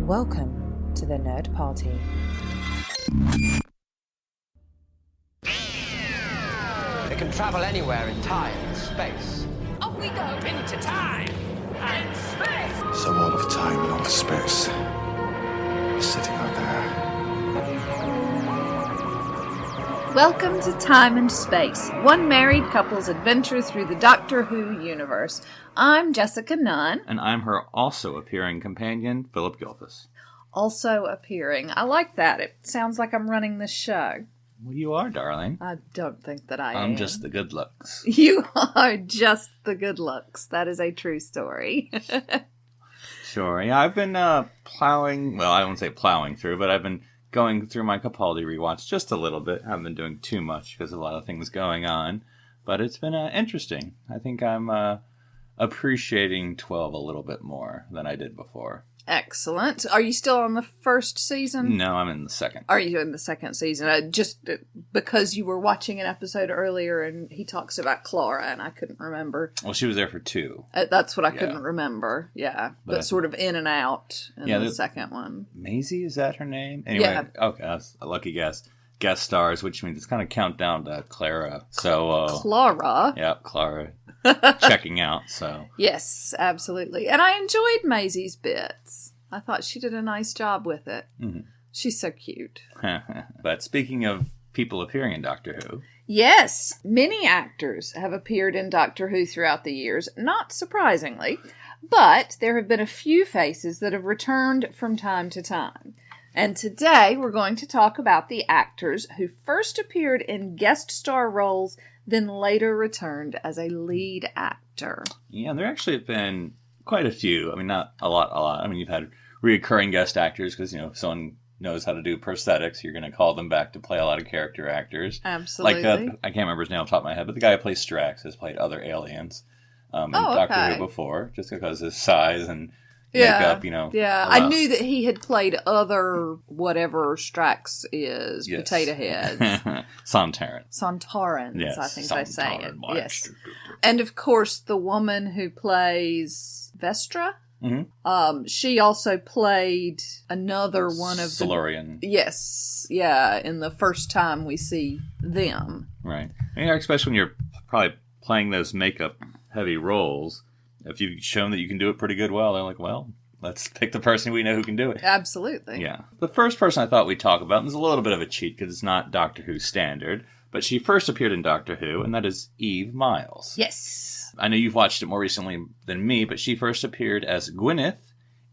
Welcome to the Nerd Party. It can travel anywhere in time and space. Off we go into time and space! So all of time and all of space is sitting out there. Welcome to Time and Space, one married couple's adventure through the Doctor Who universe. I'm Jessica Nunn. And I'm her also appearing companion, Phillip. Also appearing. I like that. It sounds like I'm running the show. Well, you are, darling. I don't think that I am. I'm just the good looks. You are just the good looks. That is a true story. Sure. Yeah, I've been plowing, well, I won't say plowing through, but I've been going through my Capaldi rewatch just a little bit. Haven't been doing too much because of a lot of things going on. But it's been interesting. I think I'm appreciating 12 a little bit more than I did before. Excellent. Are you still on the first season? No, I'm in the second. Are you in the second season? Just because you were watching an episode earlier and he talks about Clara and I couldn't remember. Well, she was there for 2. That's what I couldn't remember. Yeah. But sort of in and out in the second one. Maisie, is that her name? Anyway, yeah. Okay, that's a lucky guess. Guest stars, which means it's kind of countdown to Clara. So Clara? Yeah, Clara. Checking out, so. Yes, absolutely. And I enjoyed Maisie's bits. I thought she did a nice job with it. Mm-hmm. She's so cute. But speaking of people appearing in Doctor Who. Yes, many actors have appeared in Doctor Who throughout the years, not surprisingly. But there have been a few faces that have returned from time to time. And today we're going to talk about the actors who first appeared in guest star roles, then later returned as a lead actor. Yeah, there actually have been quite a few. I mean, not a lot. I mean, you've had recurring guest actors because, if someone knows how to do prosthetics, you're going to call them back to play a lot of character actors. Absolutely. Like, I can't remember his name off the top of my head, but the guy who plays Strax has played other aliens in Doctor Who before, just because of his size and makeup, Yeah, I knew that he had played other whatever Strax is, yes. Potato Heads. Sontarans, yes, I think they say it. March. Yes. And of course, the woman who plays Vestra, she also played another one of Silurian. Yes, yeah, in the first time we see them. Right. And especially when you're probably playing those makeup-heavy roles, if you've shown that you can do it pretty good well, they're like, well, let's pick the person we know who can do it. Absolutely. Yeah. The first person I thought we'd talk about, and it's a little bit of a cheat because it's not Doctor Who standard, but she first appeared in Doctor Who, and that is Eve Myles. Yes. I know you've watched it more recently than me, but she first appeared as Gwyneth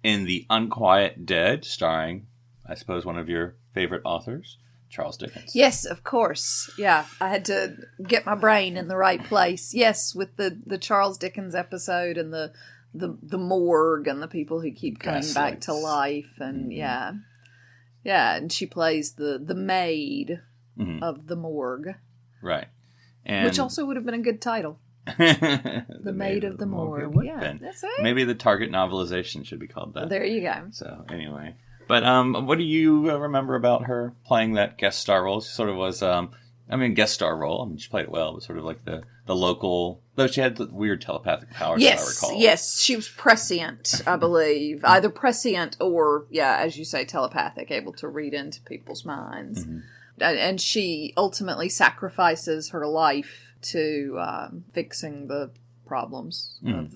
in The Unquiet Dead, starring, I suppose, one of your favorite authors, Charles Dickens. Yes, of course. Yeah, I had to get my brain in the right place. Yes, with the Charles Dickens episode and the morgue and the people who keep coming back to life. And yeah, and she plays the maid of the morgue. Right. And which also would have been a good title. the maid of the morgue. Yeah, that's right. Maybe the Target novelization should be called that. There you go. So, anyway. But what do you remember about her playing that guest star role? She sort of was, guest star role. I mean, she played it well. It was sort of like the local, though she had the weird telepathic powers, I recall. Yes, she was prescient, I believe. Either prescient or, as you say, telepathic, able to read into people's minds. Mm-hmm. And she ultimately sacrifices her life to fixing the problems of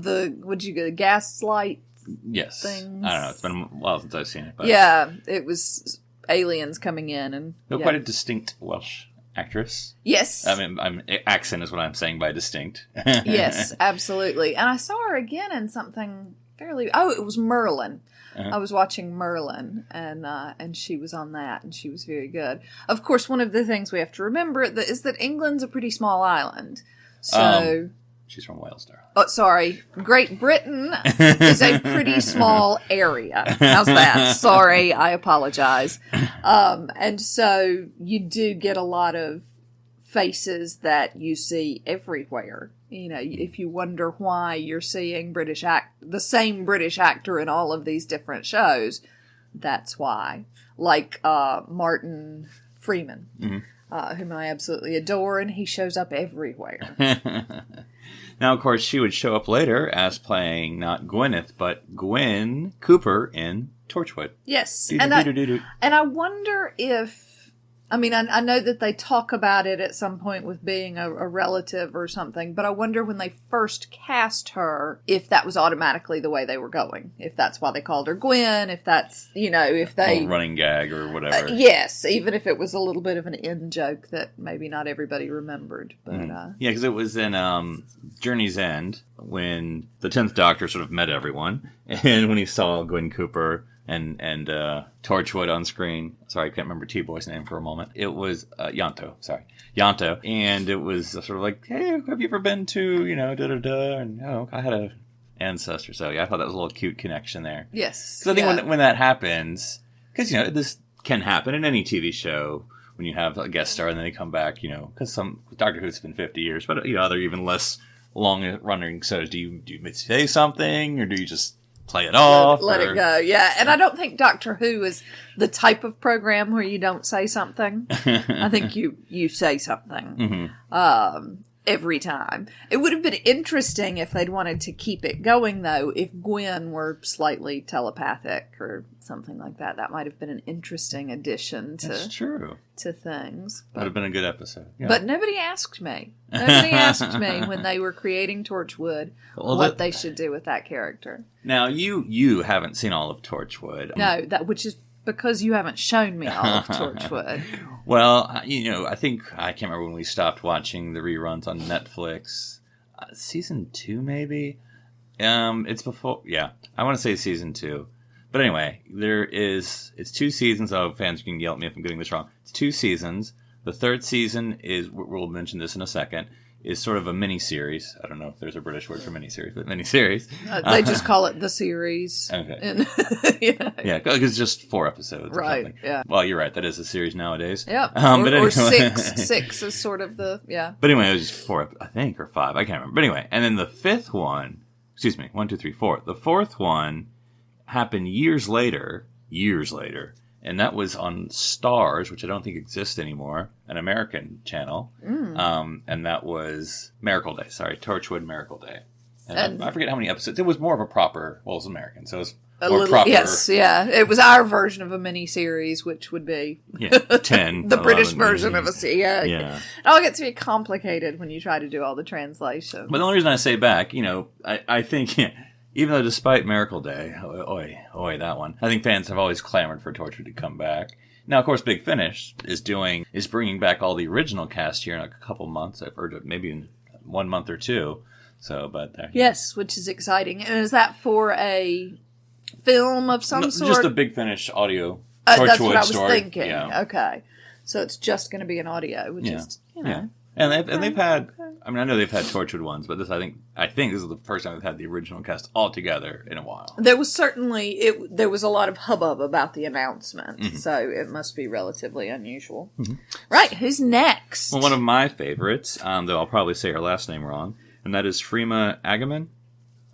the gaslight. Yes. Things. I don't know. It's been a while since I've seen it. But yeah, it was aliens coming in. And quite a distinct Welsh actress. Yes. I mean, accent is what I'm saying by distinct. Yes, absolutely. And I saw her again in something fairly... Oh, it was Merlin. Uh-huh. I was watching Merlin, and she was on that, and she was very good. Of course, one of the things we have to remember is that England's a pretty small island. So... She's from Wales, darling. Oh, sorry. Great Britain is a pretty small area. How's that? Sorry, I apologize. And so you do get a lot of faces that you see everywhere. If you wonder why you're seeing the same British actor in all of these different shows, that's why. Like Martin Freeman, whom I absolutely adore, and he shows up everywhere. Now, of course, she would show up later as playing not Gwyneth, but Gwen Cooper in Torchwood. Yes. And I wonder if... I mean, I know that they talk about it at some point with being a relative or something, but I wonder when they first cast her if that was automatically the way they were going. If that's why they called her Gwen, if that's, if they... A running gag or whatever. Yes, even if it was a little bit of an in-joke that maybe not everybody remembered. But yeah, because it was in Journey's End when the 10th Doctor sort of met everyone, and when he saw Gwen Cooper... And Torchwood on screen. Sorry, I can't remember T-Boy's name for a moment. It was Yanto. Sorry. Yanto. And it was sort of like, hey, have you ever been to, da-da-da? And, I had an ancestor. So, yeah, I thought that was a little cute connection there. Yes. Because I think when that happens, because, this can happen in any TV show when you have a guest star and then they come back, because some Doctor Who's been 50 years, but, other even less long-running shows. Do you say something or do you just... play it off. Let it go, yeah. And I don't think Doctor Who is the type of program where you don't say something. I think you say something every time. It would have been interesting if they'd wanted to keep it going, though, if Gwen were slightly telepathic or something like that. That might have been an interesting addition to things. Would have been a good episode. Yeah. But nobody asked me. Nobody asked me when they were creating Torchwood what they should do with that character. Now, you haven't seen all of Torchwood. No, which is because you haven't shown me all of Torchwood. Well, I think, I can't remember when we stopped watching the reruns on Netflix. Season 2, maybe? It's before, yeah. I want to say season 2. But anyway, it's 2 seasons. Oh, fans can yell at me if I'm getting this wrong. It's 2 seasons. The 3rd season is, we'll mention this in a second, is sort of a mini-series. I don't know if there's a British word for mini-series, but mini-series. They just call it the series. Okay. Yeah, because it's just 4 episodes or something. Yeah. Well, you're right. That is a series nowadays. Yep. Or 6. 6 is sort of the, yeah. But anyway, it was just 4, I think, or 5. I can't remember. But anyway, and then the 5th one, 1, 2, 3, 4. The 4th one happened years later, and that was on Stars, which I don't think exists anymore, an American channel. And that was Miracle Day. Sorry, Torchwood Miracle Day. And I forget how many episodes. It was more of a proper, well, it was American, so it was more proper. Yes, yeah. It was our version of a mini-series, which would be 10. the British version of a series. Yeah. It all gets to be complicated when you try to do all the translations. But the only reason I say back, I think... Even though despite Miracle Day, that one, I think fans have always clamored for Torchwood to come back. Now, of course, Big Finish is bringing back all the original cast here in a couple months. I've heard maybe in 1 month or 2. So, but yes, which is exciting. And is that for a film of some sort? Just a Big Finish audio Torchwood that's what I was story. thinking. Yeah. Okay, so it's just going to be an audio, which is And they've had. I mean, I know they've had Torchwood ones, but this I think this is the first time they've had the original cast all together in a while. There was certainly there was a lot of hubbub about the announcement, so it must be relatively unusual. Right, who's next? Well, one of my favorites, though I'll probably say her last name wrong, and that is Freema Agyeman.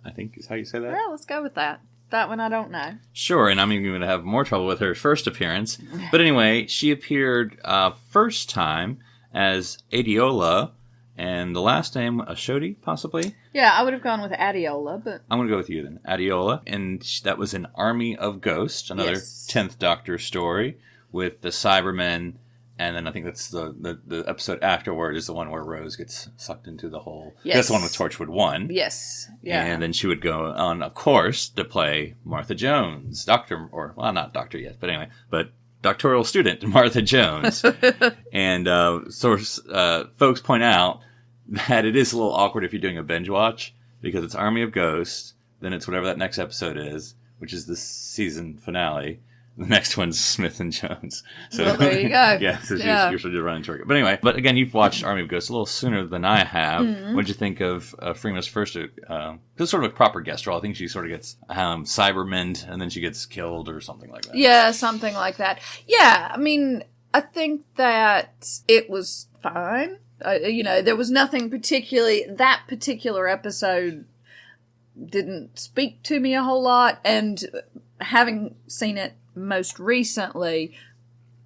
I think is how you say that. Well, let's go with that. That one I don't know. Sure, and I'm even going to have more trouble with her first appearance. But anyway, she appeared first time as Adiola, and the last name, Ashodi, possibly? Yeah, I would have gone with Adiola, but... I'm going to go with you then. Adiola. And that was an Army of Ghosts, another 10th Doctor story with the Cybermen, and then I think that's the episode afterward is the one where Rose gets sucked into the hole. Yes. That's the one with Torchwood 1. Yes, yeah. And then she would go on, of course, to play Martha Jones, not doctor yet, but anyway, but... doctoral student Martha Jones. And folks point out that it is a little awkward if you're doing a binge watch because it's Army of Ghosts, then it's whatever that next episode is, which is the season finale. The next one's Smith and Jones. So well, there you go. Yeah, so you're sort of running short. But anyway, again, you've watched Army of Ghosts a little sooner than I have. What'd you think of Freema's first? This sort of a proper guest role. I think she sort of gets Cybermen, and then she gets killed or something like that. Yeah, something like that. Yeah, I mean, I think that it was fine. There was nothing particularly. That particular episode didn't speak to me a whole lot, and having seen it most recently,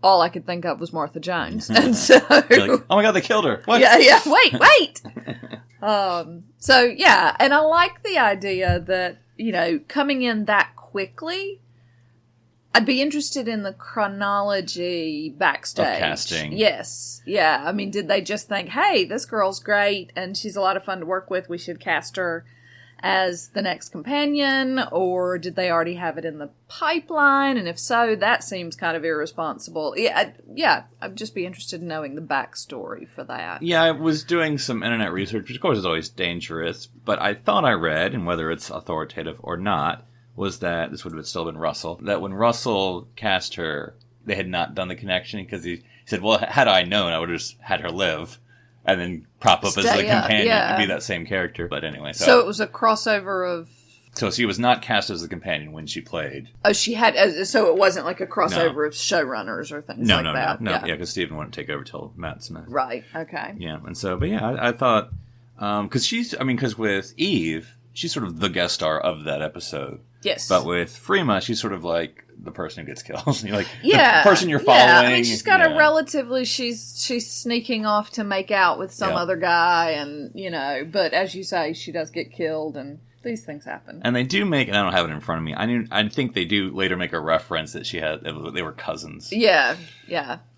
all I could think of was Martha Jones. And so... You're like, oh my God, they killed her. What? Yeah, wait! So, yeah, and I like the idea that, coming in that quickly, I'd be interested in the chronology backstage. Of casting. Yes, yeah. I mean, did they just think, hey, this girl's great, and she's a lot of fun to work with, we should cast her as the next companion, or did they already have it in the pipeline? And if so, that seems kind of irresponsible. Yeah, I'd just be interested in knowing the backstory for that. Yeah, I was doing some internet research, which of course is always dangerous, but I thought I read, and whether it's authoritative or not, was that, this would have still been Russell, that when Russell cast her, they had not done the connection, because he said, well, had I known, I would have just had her live. And then prop up as the companion and be that same character. But anyway. So it was a crossover of... So she was not cast as the companion when she played. Oh, she had... So it wasn't like a crossover of showrunners or things like that? No, because Stephen wouldn't take over till Matt Smith. Right, okay. Yeah, and so, but yeah, I thought... Because with Eve, she's sort of the guest star of that episode. Yes. But with Freema, she's sort of like the person who gets killed. You're like, the person you're following. Yeah, I mean, she's got a relatively... She's sneaking off to make out with some other guy, and, but as you say, she does get killed, and these things happen. And they do make, and I don't have it in front of me, I think they do later make a reference that they were cousins. Yeah.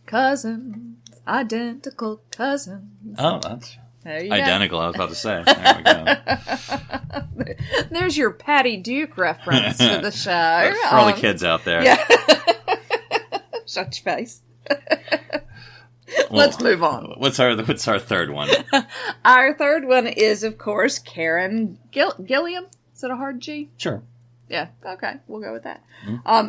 Cousins, identical cousins. Oh, that's... There you identical, go. I was about to say. There we go. There's your Patty Duke reference for the show. For all the kids out there. Yeah. Shut your face. Let's move on. What's our third one? Our third one is, of course, Karen Gilliam. Is it a hard G? Sure. Yeah, okay, we'll go with that.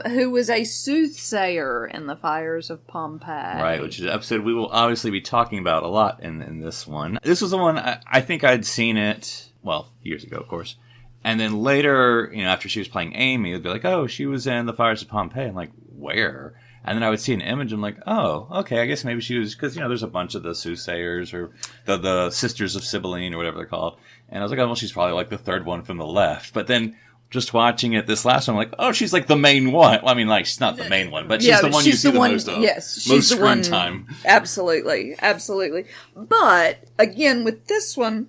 Who was a soothsayer in the Fires of Pompeii. Right, which is an episode we will obviously be talking about a lot in this one. This was the one, I think I'd seen it, years ago, of course. And then later, after she was playing Amy, it would be like, oh, she was in the Fires of Pompeii. I'm like, where? And then I would see an image, I'm like, oh, okay, I guess maybe she was, because, there's a bunch of the soothsayers, or the Sisters of Sibylline, or whatever they're called. And I was like, oh, well, she's probably like the third one from the left. But then... just watching it this last one, I'm like, oh, she's like the main one. Well, I mean, like, she's not the main one, but she's the one you see the most of. Yes, she's most the screen one. Time. Absolutely. But, again, with this one,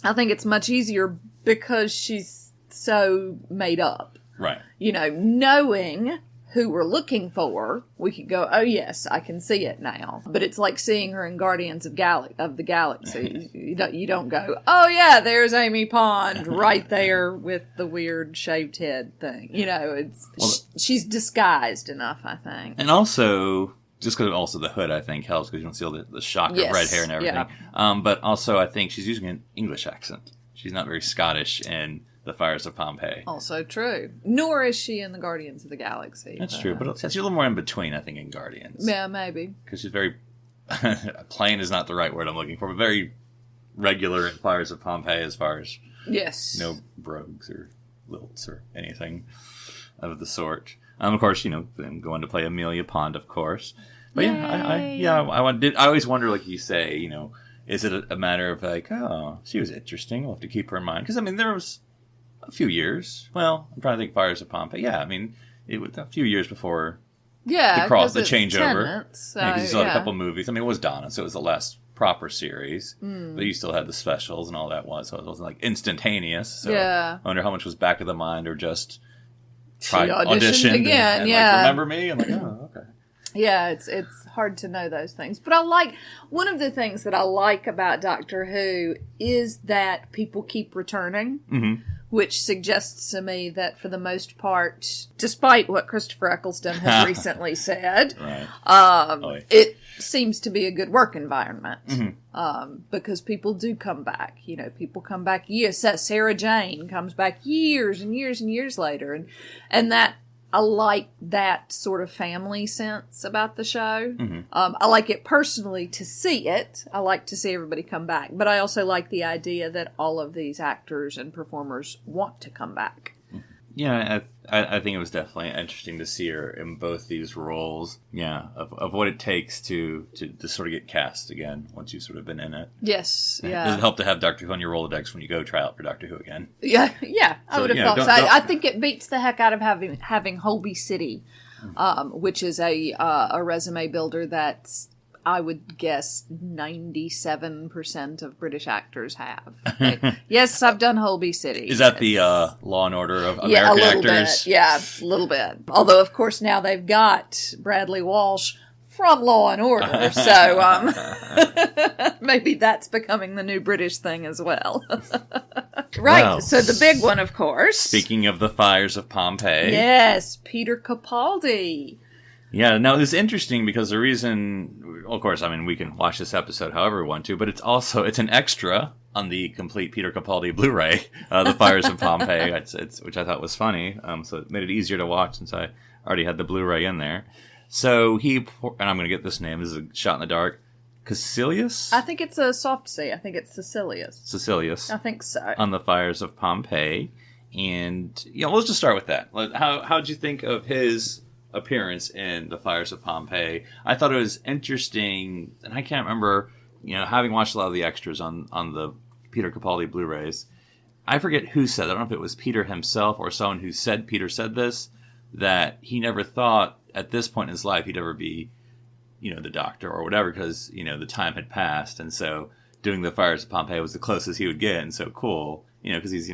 I think it's much easier because she's so made up. Right. Knowing who we're looking for, we could go, oh, yes, I can see it now. But it's like seeing her in Guardians of the Galaxy. You don't go, oh, yeah, there's Amy Pond right there with the weird shaved head thing. She's disguised enough, I think. And also, just because also the hood, I think, helps because you don't see all the shock of red hair and everything. Yeah. But also, I think she's using an English accent. She's not very Scottish in the Fires of Pompeii. Also true. Nor is she in the Guardians of the Galaxy. That's true, but she's a little more in between, I think, in Guardians. Yeah, maybe. Because she's very... plain is not the right word I'm looking for, but very regular in Fires of Pompeii as far as... Yes. No brogues or lilts or anything of the sort. Of course, them going to play Amelia Pond, of course. But I always wonder, like you say, is it a matter of like, oh, she was interesting, we'll have to keep her in mind. Because, there was... a few years. Well, I'm trying to think Fires of Pompeii. Yeah, it was a few years before the changeover. Because you still had a couple movies. It was Donna, so it was the last proper series. But you still had the specials and all that so it wasn't like instantaneous. So I wonder how much was back of the mind or just auditioned again. And like, remember me? I'm like, oh, okay. Yeah, it's hard to know those things. But one of the things that I like about Doctor Who is that people keep returning. Mm-hmm. Which suggests to me that for the most part, despite what Christopher Eccleston has recently said, it seems to be a good work environment. Mm-hmm. Because people do come back. People come back years. Sarah Jane comes back years and years and years later. And that I like that sort of family sense about the show. Mm-hmm. I like it personally to see it. I like to see everybody come back. But I also like the idea that all of these actors and performers want to come back. Yeah, I think it was definitely interesting to see her in both these roles. Yeah, of what it takes to sort of get cast again once you've sort of been in it. Yes, yeah. Does it help to have Doctor Who on your Rolodex when you go try out for Doctor Who again? Yeah, I would have thought so. I think it beats the heck out of having Holby City which is a resume builder that I would guess 97% of British actors have. Yes, I've done Holby City. Is that the Law and Order of American a little actors? Bit. Yeah, a little bit. Although, of course, now they've got Bradley Walsh from Law and Order, so maybe that's becoming the new British thing as well. Right, Well, so the big one, of course. Speaking of the Fires of Pompeii. Yes, Peter Capaldi. Yeah, now it's interesting because the reason, of course, I mean, we can watch this episode however we want to, but it's an extra on the complete Peter Capaldi Blu-ray, The Fires of Pompeii, which I thought was funny, so it made it easier to watch since I already had the Blu-ray in there. So and I'm going to get this name, this is a shot in the dark, Caecilius? I think it's a soft C. I think it's Caecilius. I think so. On the Fires of Pompeii. And, let's just start with that. How'd you think of his appearance in the Fires of Pompeii? I thought it was interesting, and I can't remember, having watched a lot of the extras on the Peter Capaldi Blu-rays, I forget who said, I don't know if it was Peter himself or someone who said Peter said this, that he never thought at this point in his life he'd ever be, the doctor or whatever, because, the time had passed, and so doing the Fires of Pompeii was the closest he would get, and so cool, because he's,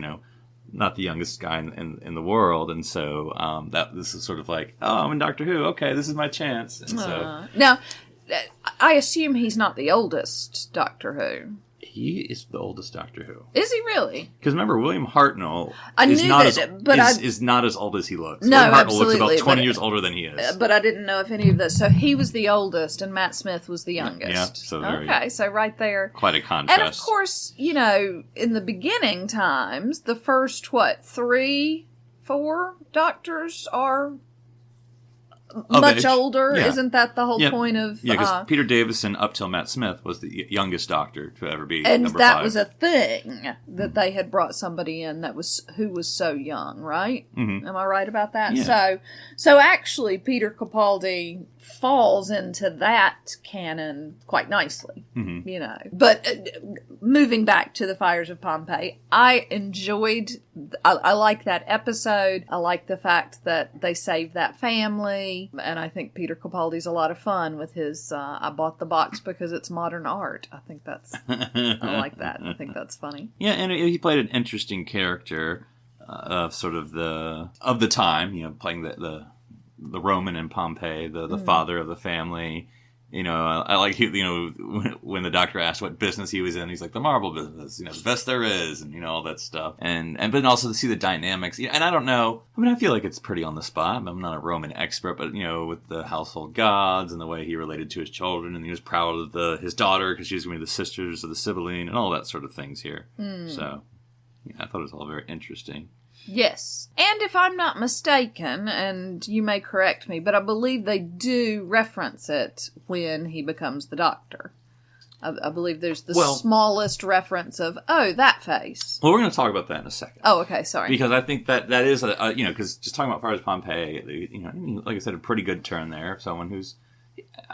not the youngest guy in the world, and so this is sort of like, oh, I'm in Doctor Who, okay, this is my chance. And so now, I assume he's not the oldest Doctor Who. he is the oldest Doctor Who. Is he really? Because remember, William Hartnell is not as old as he looks. No, William Hartnell absolutely, looks about 20 years older than he is. But I didn't know if any of this. So he was the oldest, and Matt Smith was the youngest. Yeah, so okay, so right there, quite a contrast. And of course, in the beginning times, the first 3, 4 Doctors are much older. Yeah. Isn't that the whole point of... Yeah, because Peter Davison, up till Matt Smith, was the youngest Doctor to ever be and number that 5. was a thing, that they had brought somebody in who was so young, right? Mm-hmm. Am I right about that? Yeah. So actually, Peter Capaldi falls into that canon quite nicely, But moving back to the Fires of Pompeii, I like that episode. I like the fact that they saved that family, and I think Peter Capaldi's a lot of fun with his, I bought the box because it's modern art. I think I like that. I think that's funny. Yeah, and he played an interesting character of sort of the time, playing the Roman in Pompeii, the father of the family. I like, when the Doctor asked what business he was in, he's like, the marble business, the best there is, and, all that stuff. But also to see the dynamics, and I don't know, I feel like it's pretty on the spot. I'm not a Roman expert, but, with the household gods and the way he related to his children, and he was proud of his daughter because she was going to be the sisters of the Sibylline and all that sort of things here. So, I thought it was all very interesting. Yes. And if I'm not mistaken, and you may correct me, but I believe they do reference it when he becomes the Doctor. I believe there's the smallest reference of, that face. Well, we're going to talk about that in a second. Oh, okay, sorry. Because I think that is, because just talking about Fires of Pompeii, like I said, a pretty good turn there. Someone who's,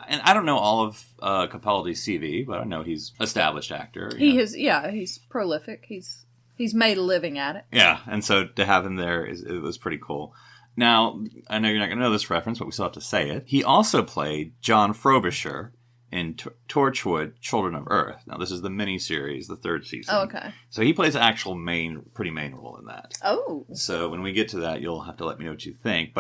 and I don't know all of Capaldi's CV, but I know he's an established actor. He's prolific. He's made a living at it. Yeah, and so to have him there, it was pretty cool. Now, I know you're not going to know this reference, but we still have to say it. He also played John Frobisher in Torchwood, Children of Earth. Now, this is the mini-series, the 3rd season. Oh, okay. So he plays an actual pretty main role in that. Oh. So when we get to that, you'll have to let me know what you think.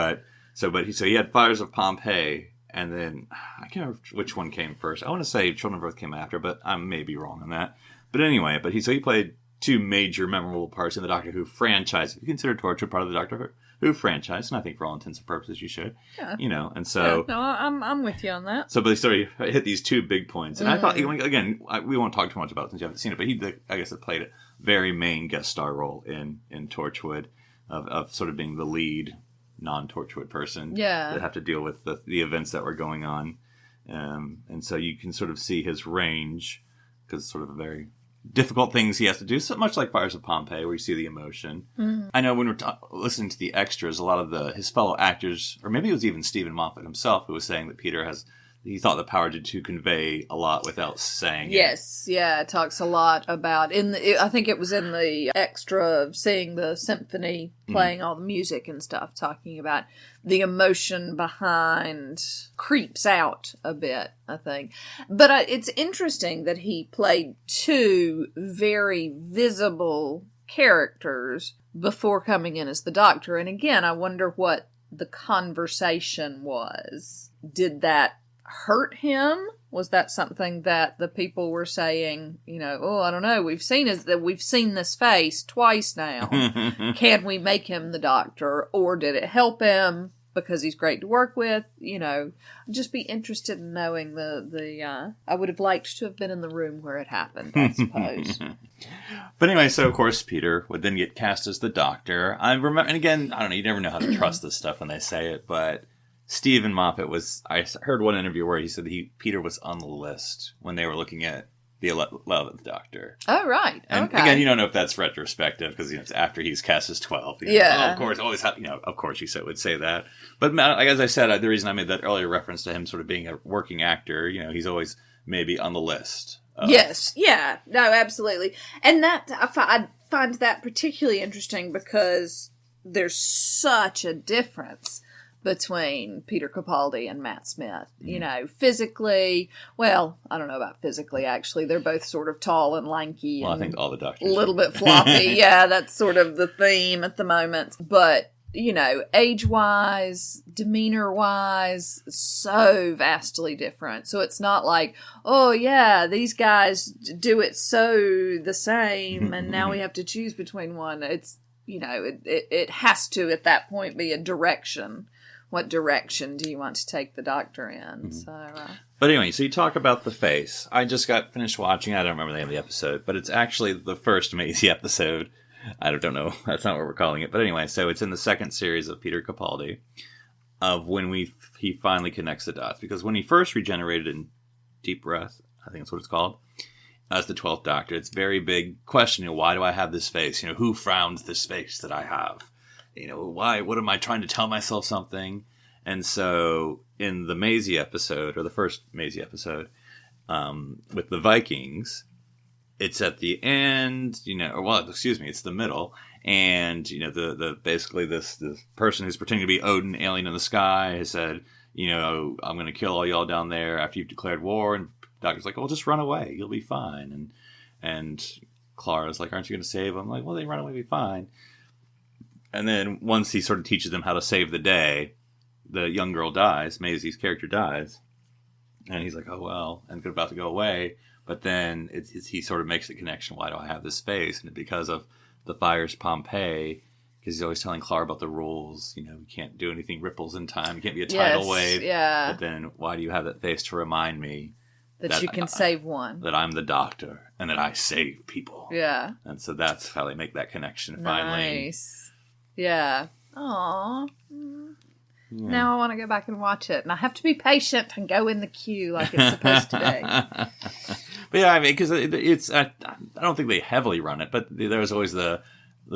So he had Fires of Pompeii, and then, I can't remember which one came first. I want to say Children of Earth came after, but I may be wrong on that. But anyway, he played 2 major memorable parts in the Doctor Who franchise. If you consider Torchwood part of the Doctor Who franchise, and I think for all intents and purposes you should. Yeah. And so... Yeah, no, I'm with you on that. So, but he sort of hit these 2 big points. And I thought, again, we won't talk too much about it since you haven't seen it, but I guess it played a very main guest star role in Torchwood of sort of being the lead non-Torchwood person. Yeah. That have to deal with the events that were going on. And so you can sort of see his range, because it's sort of a very... difficult things he has to do, so much like Fires of Pompeii, where you see the emotion. Mm-hmm. I know when we're listening to the extras, a lot of his fellow actors, or maybe it was even Stephen Moffat himself, who was saying that Peter has he thought the power did to convey a lot without saying it. Yes, yeah, it talks a lot about I think it was in the extra of seeing the symphony playing all the music and stuff, talking about the emotion behind creeps out a bit, I think. But it's interesting that he played two very visible characters before coming in as the Doctor. And again, I wonder what the conversation was. Did that hurt him? Was that something that the people were saying, oh, I don't know, we've seen this face twice now. Can we make him the Doctor? Or did it help him because he's great to work with? I'd just be interested in knowing I would have liked to have been in the room where it happened, I suppose. But anyway, so of course Peter would then get cast as the Doctor. I remember, and again, I don't know, you never know how to trust this stuff when they say it, but Stephen Moffat I heard one interview where he said Peter was on the list when they were looking at the 11th Doctor. Oh, right. And okay. again, you don't know if that's retrospective because it's after he's cast as 12. Yeah. Of course, of course you would say that. But as I said, the reason I made that earlier reference to him sort of being a working actor, he's always maybe on the list. Yes. Yeah. No, absolutely. And that I find that particularly interesting because there's such a difference between Peter Capaldi and Matt Smith. Physically, well, I don't know about physically, actually. They're both sort of tall and lanky. Well, I think all the Doctors a little bit floppy. Yeah, that's sort of the theme at the moment. But, age-wise, demeanor-wise, so vastly different. So it's not like, oh, yeah, these guys do it so the same, and now we have to choose between one. It's, it has to, at that point, be a direction. What direction do you want to take the Doctor in? So, But anyway, so you talk about the face. I just got finished watching. I don't remember the name of the episode, but it's actually the first Maisie episode. I don't know. That's not what we're calling it. But anyway, so it's in the second series of Peter Capaldi of when he finally connects the dots. Because when he first regenerated in Deep Breath, I think that's what it's called, as the 12th Doctor, it's a very big question. Why do I have this face? Who found this face that I have? Why? What am I trying to tell myself something? And so in the Maisie episode, or the first Maisie episode, with the Vikings, it's at the end, it's the middle. And, the basically this person who's pretending to be Odin, alien in the sky, has said, I'm going to kill all y'all down there after you've declared war. And the Doctor's like, well, just run away. You'll be fine. And Clara's like, aren't you going to save them? I'm like, well, they run away, be fine. And then once he sort of teaches them how to save the day, the young girl dies. Maisie's character dies. And he's like, oh, well, and about to go away. But then he sort of makes the connection. Why do I have this face? And because of the Fires of Pompeii, because he's always telling Clara about the rules. You can't do anything ripples in time. You can't be a tidal wave. Yeah. But then why do you have that face to remind me that you can save one? That I'm the Doctor and that I save people. Yeah. And so that's how they make that connection finally. Nice. Yeah. Aww. Yeah. Now I want to go back and watch it. And I have to be patient and go in the queue like it's supposed to be. But yeah, I mean, because it's, I don't think they heavily run it, but there's always the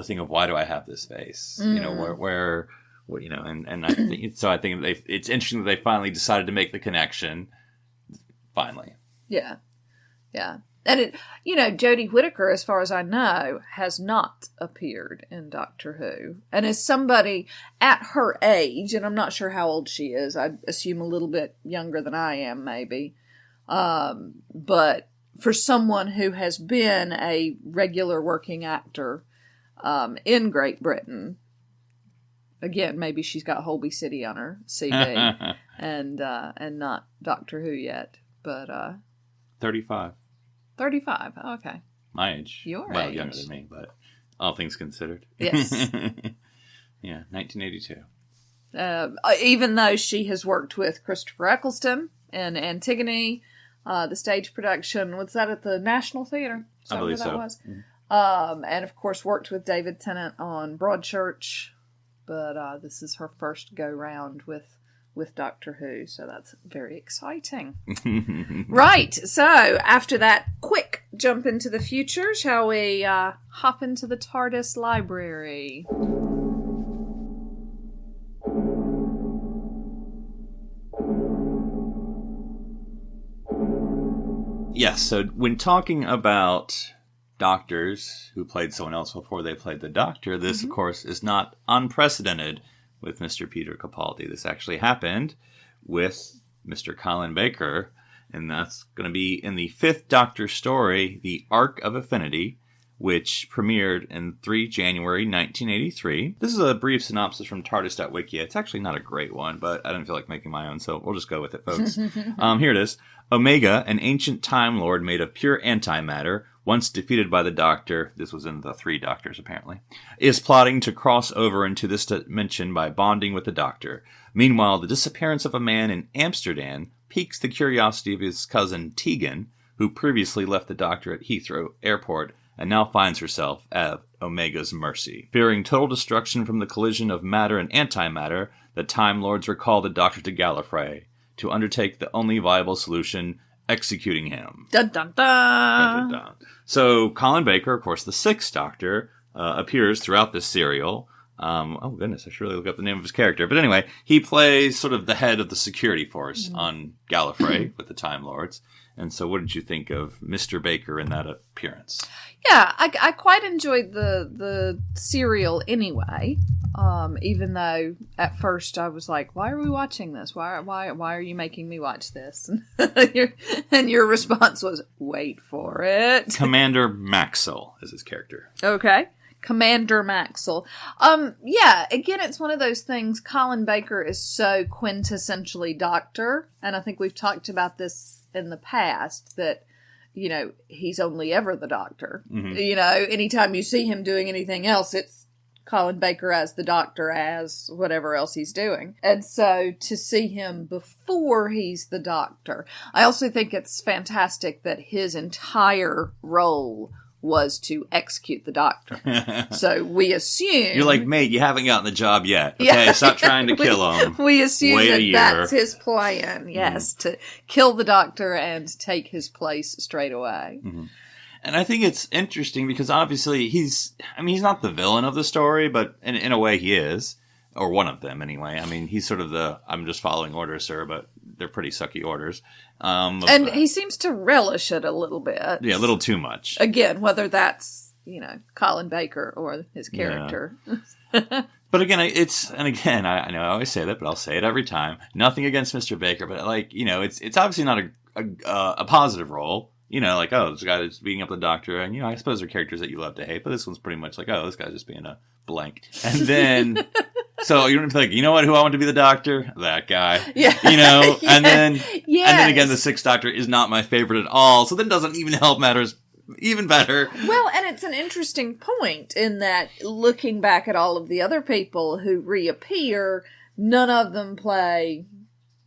thing of why do I have this face? Where and I think, so I think it's interesting that they finally decided to make the connection. Finally. Yeah. Yeah. And Jodie Whittaker, as far as I know, has not appeared in Doctor Who. And as somebody at her age, and I'm not sure how old she is, I assume a little bit younger than I am, maybe. But for someone who has been a regular working actor in Great Britain, again, maybe she's got Holby City on her CV and not Doctor Who yet. But 35. 35. Oh, okay. My age. Your well, age. Younger than me, but all things considered. Yes. Yeah, 1982. Even though she has worked with Christopher Eccleston in Antigone, the stage production, was that at the National Theatre? I believe so. Was? And of course worked with David Tennant on Broadchurch, but this is her first go-round with Doctor Who, so that's very exciting. Right, so after that quick jump into the future, shall we hop into the TARDIS library? Yes, so when talking about doctors who played someone else before they played the Doctor, this, of course, is not unprecedented with Mr. Peter Capaldi. This actually happened with Mr. Colin Baker, and that's going to be in the 5th Doctor story, The Arc of Affinity, which premiered in 3 January 1983. This is a brief synopsis from TARDIS.wiki. It's actually not a great one, but I didn't feel like making my own, so we'll just go with it, folks. Here it is. Omega, an ancient Time Lord made of pure antimatter, once defeated by the Doctor, this was in the 3 Doctors apparently, is plotting to cross over into this dimension by bonding with the Doctor. Meanwhile, the disappearance of a man in Amsterdam piques the curiosity of his cousin Tegan, who previously left the Doctor at Heathrow Airport and now finds herself at Omega's mercy. Fearing total destruction from the collision of matter and antimatter, the Time Lords recall the Doctor to Gallifrey to undertake the only viable solution, executing him. Dun dun dun! Dun, dun, dun. So Colin Baker, of course, the 6th Doctor, appears throughout this serial. Oh goodness, I should really look up the name of his character. But anyway, he plays sort of the head of the security force on Gallifrey with the Time Lords. And so what did you think of Mr. Baker in that appearance? Yeah, I quite enjoyed the serial anyway. Even though at first I was like, "Why are we watching this? Why are you making me watch this?" And your response was, "Wait for it." Commander Maxwell is his character. Okay. Commander Maxwell. Yeah, again, it's one of those things. Colin Baker is so quintessentially Doctor, and I think we've talked about this in the past, that, you know, he's only ever the Doctor. You know, anytime you see him doing anything else, it's Colin Baker as the Doctor, as whatever else he's doing. And so to see him before he's the Doctor, I also think it's fantastic that his entire role was to execute the Doctor. So we assume... You're like, mate, you haven't gotten the job yet. Okay, stop trying to kill him. We assume Wait that that's his plan, yes, to kill the Doctor and take his place straight away. And I think it's interesting because obviously he's not the villain of the story, but in a way he is. Or one of them, anyway. I mean, he's sort of the, I'm just following orders, sir, but they're pretty sucky orders. And he seems to relish it a little bit. Yeah, a little too much. Again, whether that's, you know, Colin Baker or his character. Yeah. But again, I know I always say that, but I'll say it every time. Nothing against Mr. Baker, but like, you know, it's obviously not a positive role. You know, like, oh, this guy is beating up the Doctor, and, you know, I suppose there are characters that you love to hate, but this one's pretty much like, oh, this guy's just being a blank. And then, so you don't think, you know what, who I want to be the Doctor? That guy. Yeah. You know, and then again, the 6th Doctor is not my favorite at all, so that doesn't even help matters even better. Well, and it's an interesting point in that, looking back at all of the other people who reappear, none of them play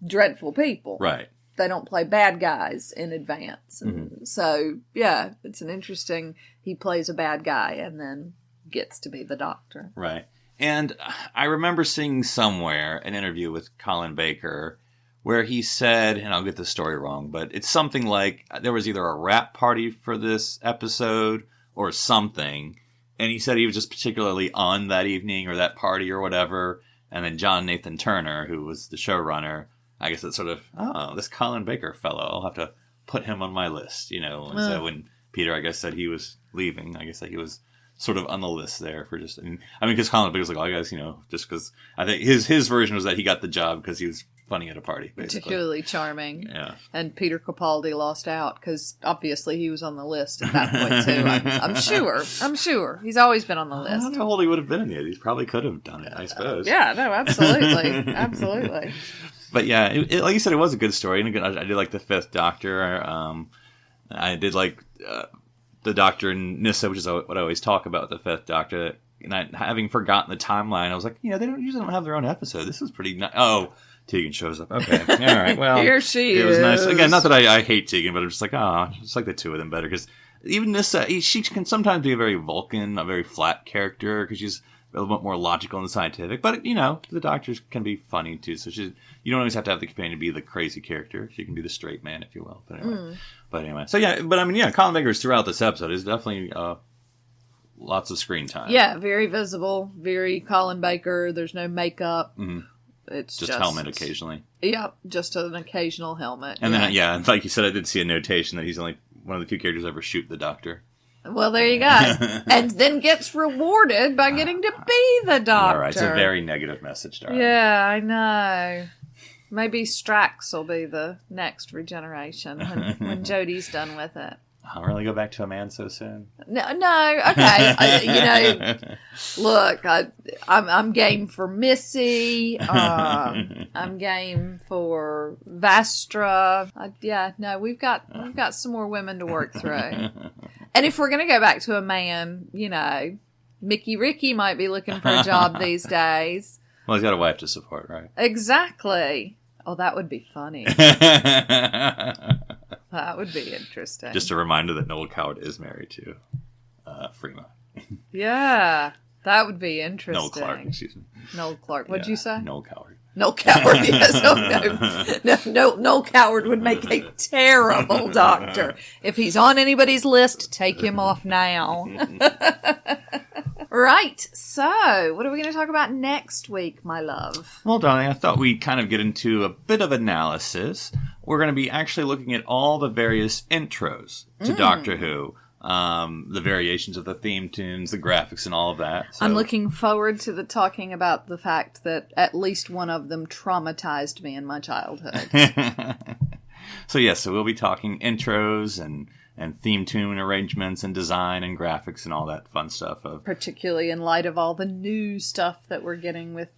dreadful people. Right. They don't play bad guys in advance. So, yeah, it's an interesting, he plays a bad guy and then gets to be the Doctor. Right. And I remember seeing somewhere an interview with Colin Baker where he said, and I'll get the story wrong, but it's something like there was either a rap party for this episode or something. And he said he was just particularly on that evening or that party or whatever. And then John Nathan Turner, who was the showrunner, I guess it's sort of, oh, this Colin Baker fellow, I'll have to put him on my list, you know. And so when Peter, I guess, said he was leaving, I guess that he was sort of on the list there for just, I mean, because Colin Baker's like, oh, I guess, you know, just because, I think his version was that he got the job because he was funny at a party, basically. Particularly charming. Yeah. And Peter Capaldi lost out because obviously he was on the list at that point too. I'm sure. He's always been on the list. I don't know how old he would have been in it. He probably could have done it, I suppose. Yeah, no, absolutely. Absolutely. But yeah, like you said, it was a good story. And I did like the 5th Doctor. I did like the Doctor in Nyssa, which is what I always talk about, the 5th Doctor. And having forgotten the timeline, I was like, you know, they usually don't have their own episode. This is pretty nice. Oh, Tegan shows up. Okay. All right. Well, here she is. It was nice. Again, not that I hate Tegan, but I'm just like, oh, just like the two of them better. Because even Nyssa, she can sometimes be a very Vulcan, a very flat character, because she's a little bit more logical and scientific. But, you know, the Doctors can be funny, too. So you don't always have to have the companion be the crazy character. She can be the straight man, if you will. But anyway. So, yeah. But, I mean, yeah, Colin Baker throughout this episode is definitely lots of screen time. Yeah, very visible. Very Colin Baker. There's no makeup. It's just helmet occasionally. Yep, just an occasional helmet. And then, like you said, I did see a notation that he's only one of the few characters ever shoot the Doctor. Well, there you go. And then gets rewarded by getting to be the Doctor. All right, it's a very negative message, darling. Yeah, I know. Maybe Strax will be the next regeneration when Jodie's done with it. I'll really go back to a man so soon? No, okay. Look, I'm game for Missy. I'm game for Vastra. We've got some more women to work through. And if we're gonna go back to a man, Mickey Ricky might be looking for a job these days. Well, he's got a wife to support, right? Exactly. Oh, that would be funny. That would be interesting. Just a reminder that Noel Coward is married to Freema. Yeah, that would be interesting. Noel Clark, excuse me. Noel Clark. What'd you say? Noel Coward. Noel Coward, yes. Oh, no. Noel Coward would make a terrible Doctor. If he's on anybody's list, take him off now. Right, so what are we going to talk about next week, my love? Well, darling, I thought we'd kind of get into a bit of analysis. We're going to be actually looking at all the various intros to Doctor Who, the variations of the theme tunes, the graphics, and all of that. So. I'm looking forward to talking about the fact that at least one of them traumatized me in my childhood. So we'll be talking intros and theme tune arrangements and design and graphics and all that fun stuff. Particularly in light of all the new stuff that we're getting with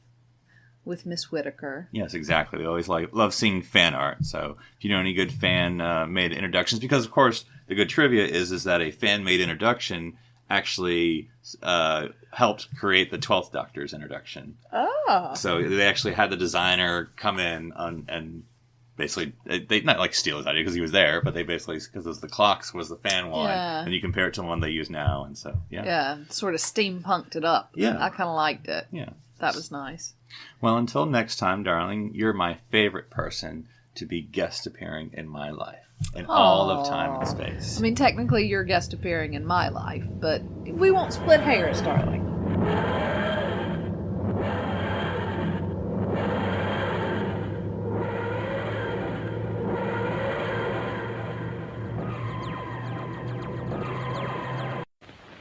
Miss Whittaker. Yes, exactly. We always love seeing fan art. So if you know any good fan-made introductions, because of course the good trivia is that a fan-made introduction actually helped create the 12th Doctor's introduction. Oh. So they actually had the designer come in and basically, they not like steal his idea because he was there, but they basically, because the clocks was the fan one, and you compare it to the one they use now, and so, Yeah, sort of steampunked it up. Yeah. I kind of liked it. Yeah. That was nice. Well, until next time, darling, you're my favorite person to be guest appearing in my life, in all of time and space. I mean, technically, you're guest appearing in my life, but we won't split hairs, darling.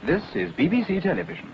This is BBC Television.